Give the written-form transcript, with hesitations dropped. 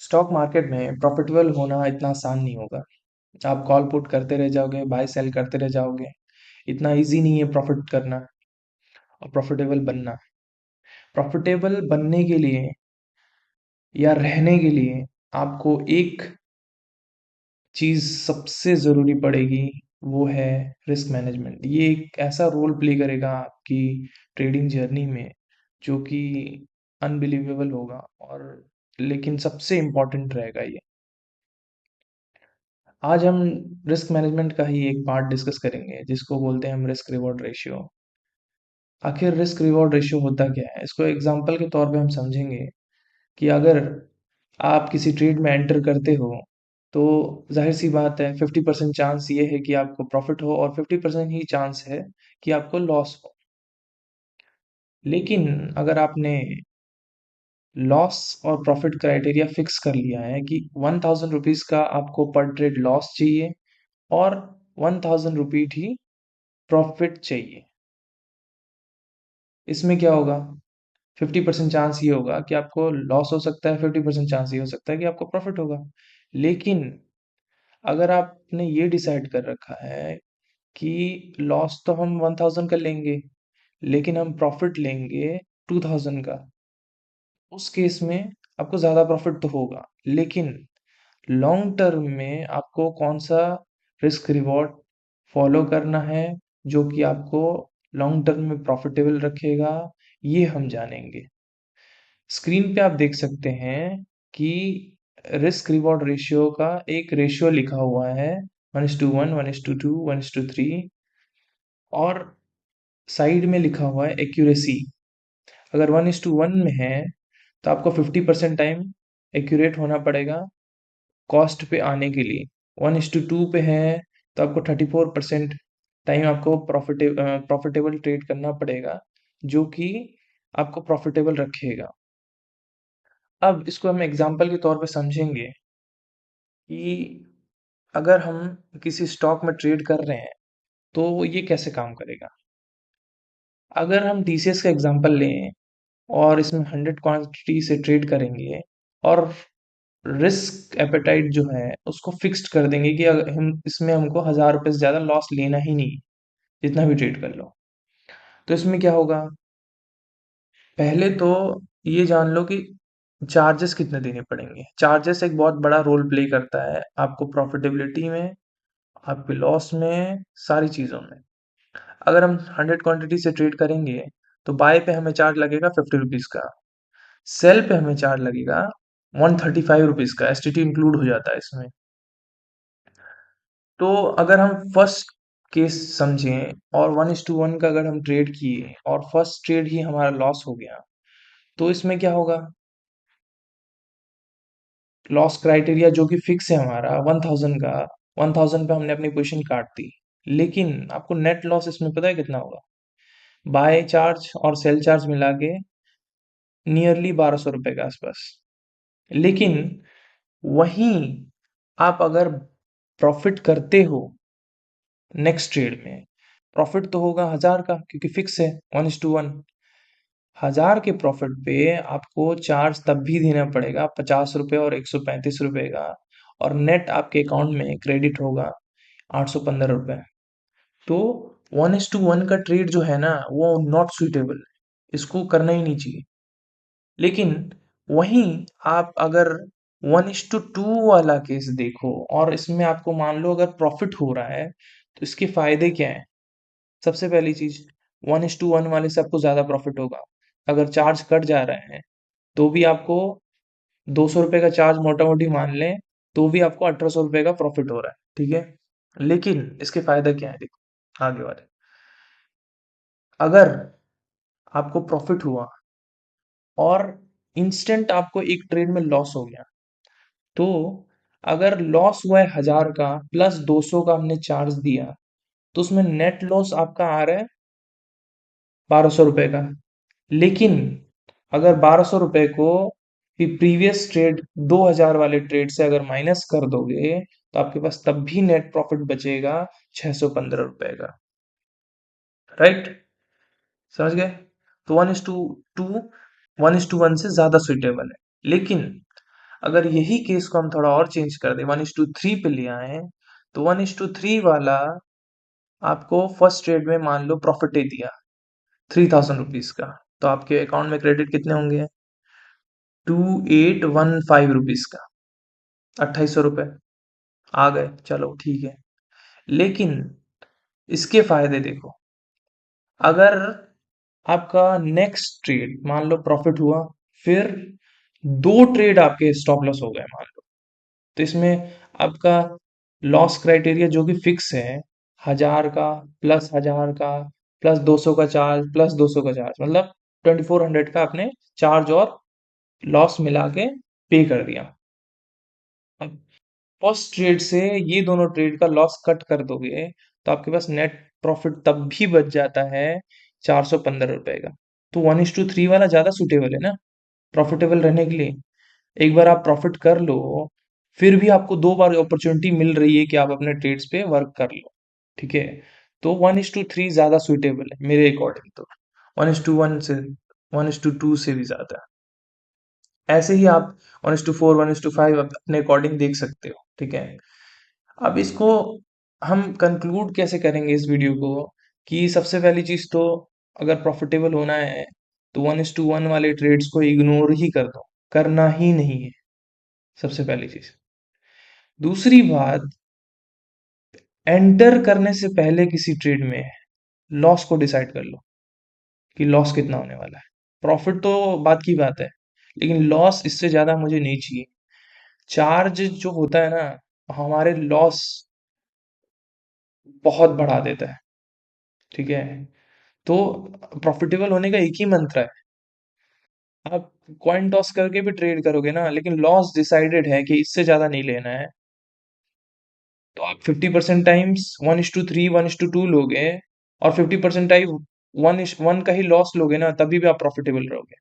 Stock market में profitable होना इतना आसान नहीं होगा। आप कॉल पुट करते रह जाओगे, बाय सेल करते रह जाओगे। इतना इजी नहीं है प्रॉफिट करना और प्रॉफिटेबल बनना। प्रॉफिटेबल बनने के लिए या रहने के लिए आपको एक चीज सबसे जरूरी पड़ेगी, वो है रिस्क मैनेजमेंट। ये एक ऐसा रोल प्ले करेगा आपकी ट्रेडिंग जर्नी में जो कि अनबिलीवेबल होगा, और लेकिन सबसे इम्पोर्टेंट रहेगा ये। आज हम रिस्क मैनेजमेंट का ही एक पार्ट डिस्कस करेंगे जिसको बोलते हैं हम रिस्क रिवॉर्ड रेशियो। आखिर रिस्क रिवॉर्ड रेशियो होता क्या है, इसको एग्जांपल के तौर पे हम समझेंगे कि अगर आप किसी ट्रेड में एंटर करते हो तो जाहिर सी बात है 50% चांस ये है कि आपको प्रॉफिट हो और 50% ही चांस है कि आपको लॉस हो। लेकिन अगर आपने लॉस और प्रॉफिट क्राइटेरिया फिक्स कर लिया है कि 1000 रुपीज का आपको पर ट्रेड लॉस चाहिए और 1000 रुपीज ही प्रॉफिट चाहिए, इसमें क्या होगा? 50% चांस ये होगा कि आपको लॉस हो सकता है, 50% चांस ये हो सकता है कि आपको प्रॉफिट होगा। लेकिन अगर आपने ये डिसाइड कर रखा है कि लॉस तो हम 1000 का लेंगे लेकिन हम प्रॉफिट लेंगे 2000 का, उस केस में आपको ज्यादा प्रॉफिट तो होगा, लेकिन लॉन्ग टर्म में आपको कौन सा रिस्क रिवॉर्ड फॉलो करना है जो कि आपको लॉन्ग टर्म में प्रॉफिटेबल रखेगा, ये हम जानेंगे। स्क्रीन पे आप देख सकते हैं कि रिस्क रिवॉर्ड रेशियो का एक रेशियो लिखा हुआ है, 1:1, 1:2, 1:3, और साइड में लिखा हुआ है एक्यूरेसी। अगर 1:1 में है तो आपको 50% टाइम एक्यूरेट होना पड़ेगा कॉस्ट पे आने के लिए। 1:2 पे है तो आपको 34% टाइम आपको प्रॉफिटेबल ट्रेड करना पड़ेगा, जो कि आपको प्रॉफिटेबल रखेगा। अब इसको हम एग्जांपल के तौर पे समझेंगे कि अगर हम किसी स्टॉक में ट्रेड कर रहे हैं तो ये कैसे काम करेगा। अगर हम टीसीएस का एग्जांपल लें और इसमें 100 क्वांटिटी से ट्रेड करेंगे और रिस्क एपेटाइट जो है उसको फिक्स्ड कर देंगे कि अगर हम इसमें हमको 1000 रुपए से ज्यादा लॉस लेना ही नहीं, जितना भी ट्रेड कर लो, तो इसमें क्या होगा? पहले तो ये जान लो कि चार्जेस कितने देने पड़ेंगे। चार्जेस एक बहुत बड़ा रोल प्ले करता है आपको प्रॉफिटेबिलिटी में, आपके लॉस में, सारी चीजों में। अगर हम 100 क्वांटिटी से ट्रेड करेंगे तो बाय पे हमें चार्ज लगेगा 50 रुपीज का, सेल पे हमें चार्ज लगेगा 135 रुपीज का, एसटीटी इंक्लूड हो जाता है इसमें। तो अगर हम फर्स्ट केस समझें और 1:1 का अगर हम ट्रेड किए और फर्स्ट ट्रेड ही हमारा लॉस हो गया, तो इसमें क्या होगा? लॉस क्राइटेरिया जो कि फिक्स है हमारा 1000 का, 1000 पे हमने अपनी पोजीशन काट दी, लेकिन आपको नेट लॉस इसमें पता है कितना होगा? बाय चार्ज और सेल चार्ज मिला के नियरली 1200 रुपए के आसपास। लेकिन वहीं आप अगर प्रॉफिट करते हो नेक्स्ट ट्रेड में, प्रॉफिट तो होगा 1000 का क्योंकि फिक्स है 1:1। 1000 के प्रॉफिट पे आपको चार्ज तब भी देना पड़ेगा 50 रुपए और 135 रुपए का, और नेट आपके अकाउंट में क्रेडिट होगा 815 रुपए। तो 1:1 का ट्रेड जो है ना वो नॉट सुइटेबल, इसको करना ही नहीं चाहिए। लेकिन वहीं आप अगर 1:2 वाला केस देखो और इसमें आपको मान लो अगर प्रॉफिट हो रहा है तो इसके फायदे क्या है? सबसे पहली चीज, 1:1 वाले से आपको ज्यादा प्रॉफिट होगा। अगर चार्ज कट जा रहे हैं तो भी आपको 200 रुपए का चार्ज मोटा मोटी मान लें, तो भी आपको 1800 रुपए का प्रॉफिट हो रहा है, ठीक है। लेकिन इसके फायदा क्या है, देखो आगे वाले। अगर आपको प्रॉफिट हुआ और इंस्टेंट आपको एक ट्रेड में लॉस हो गया, तो अगर लॉस हुआ है 1000 का प्लस 200 का हमने चार्ज दिया, तो उसमें नेट लॉस आपका आ रहा है 1200 रुपए का। लेकिन अगर 1200 रुपए को प्रीवियस ट्रेड 2000 वाले ट्रेड से अगर माइनस कर दोगे तो आपके पास तब भी नेट प्रॉफिट बचेगा 615 रुपए का। राइट? समझ गए? तो 1:2, 1:1 से ज्यादा सुइटेबल है। लेकिन अगर यही केस को हम थोड़ा और चेंज कर दें, 1:3 पे ले आए, तो 1:3 वाला आपको फर्स्ट ट्रेड में मान लो प्रॉफिट दे दिया 3000 रुपीज का, तो आपके अकाउंट में क्रेडिट कितने होंगे? 2815 रुपीज का, 2800 रुपये आ गए, चलो ठीक है। लेकिन इसके फायदे देखो, अगर आपका नेक्स्ट ट्रेड मान लो प्रॉफिट हुआ, फिर दो ट्रेड आपके स्टॉप लॉस हो गए मान लो, तो इसमें आपका लॉस क्राइटेरिया जो कि फिक्स है, 1000 का प्लस 1000 का प्लस 200 का चार्ज प्लस 200 का चार्ज, मतलब 2400 का आपने चार्ज और लॉस मिला के पे कर दिया। अब फर्स्ट ट्रेड से ये दोनों ट्रेड का लॉस कट कर दोगे, तो आपके पास नेट प्रॉफिट तब भी बच जाता है 415 रुपए का। तो 1:3 वाला ज्यादा सुटेबल है ना प्रॉफिटेबल रहने के लिए। एक बार आप प्रॉफिट कर लो, फिर भी आपको दो बार अपॉर्चुनिटी मिल रही है कि आप अपने ट्रेड्स पे वर्क कर लो, ठीक है। तो 1:3 ज्यादा सुटेबल है मेरे अकॉर्डिंग, तो 1:1 से 1:2 से भी ज्यादा। ऐसे ही आप 1:4 1:5 अपने अकॉर्डिंग देख सकते हो, ठीक है। अब इसको हम कंक्लूड कैसे करेंगे इस वीडियो को, कि सबसे पहली चीज तो, अगर प्रॉफिटेबल होना है तो 1:1 वाले ट्रेड्स को इग्नोर ही कर दो, करना ही नहीं है, सबसे पहली चीज। दूसरी बात, एंटर करने से पहले किसी ट्रेड में लॉस को डिसाइड कर लो कि लॉस कितना होने वाला है। प्रॉफिट तो बात की बात है, लेकिन लॉस इससे ज्यादा मुझे नहीं चाहिए। चार्ज जो होता है ना, हमारे लॉस बहुत बढ़ा देता है, ठीक है। तो प्रॉफिटेबल होने का एक ही मंत्र है, आप कॉइन टॉस करके भी ट्रेड करोगे ना, लेकिन लॉस डिसाइडेड है कि इससे ज्यादा नहीं लेना है, तो आप 50% टाइम्स 1:3 1:2 लोगे, और 50% टाइम 1:1 का ही लॉस लोगे ना, तभी भी आप प्रॉफिटेबल रहोगे।